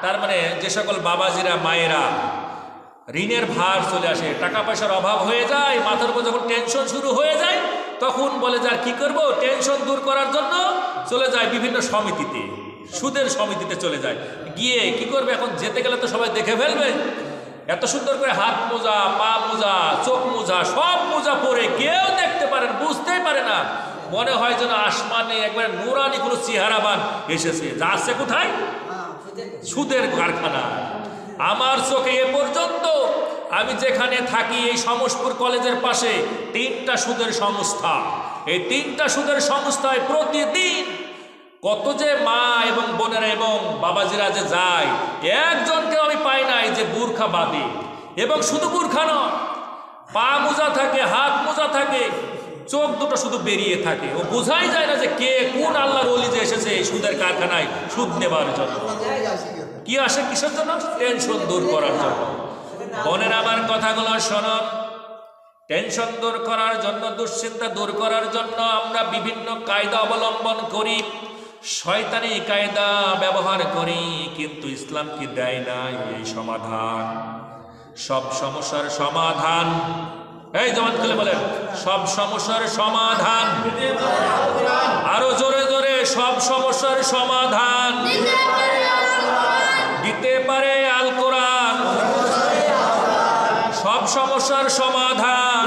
তার মানে যে সকল বাবাজিরা মায়েরা ঋণের ভার চলে আসে, টাকা পয়সার অভাব হয়ে যায়, মাথার উপর যখন টেনশন শুরু হয়ে যায়, তখন বলে যে আর কি করবো, টেনশন দূর করার জন্য চলে যায় বিভিন্ন সমিতিতে, সুদের সমিতিতে চলে যায়। গিয়ে কি করবে, এখন যেতে গেলে তো সবাই দেখে ফেলবে, এত সুন্দর করে হাত মোজা, পা মোজা, চোখ মোজা, সব মোজা পরে কেউ দেখতে পারে না, বুঝতেই পারে না, মনে হয় যেন আসমানে একবারে নুরানি কোনো চেহারাবান এসেছে। যাচ্ছে কোথায়? সুদের কারখানা। আমার চোখে এ পর্যন্ত, আমি যেখানে থাকি এই সমসপুর কলেজের পাশে 3টা সুদের সংস্থা, এই 3টা সুদের সংস্থায় প্রতিদিন কত যে মা এবং বোনেরা এবং বাবাজিরা যে যায়, একজনকে আমি পাই নাই যে বুরখা বাদে। এবং শুধু বুরখা নয়, পা মোজা থাকে, হাত মোজা থাকে, চোখ দুটো শুধু বেরিয়ে থাকে, ও বোঝাই যায় না যে কে কোন আল্লাহর ওলি যে এসেছে এই সুদের কারখানায় সুদ নেবার জন্য। কি আসে কিসের জন্য? টেনশন দূর করার জন্য। বোনের আমার কথাগুলো শোনো, টেনশন দূর করার জন্য, দুশ্চিন্তা দূর করার জন্য আমরা বিভিন্ন কায়দা অবলম্বন করি, শয়তানি কায়দা ব্যবহার করি, কিন্তু ইসলাম কি দেয় না এই সমাধান? সব সমস্যার সমাধান, এই জবান খুলে বলেন, সব সমস্যার সমাধান, আরো জোরে জোরে, সব সমস্যার সমাধান দিতে পারে আল কোরআন। সব সমস্যার সমাধান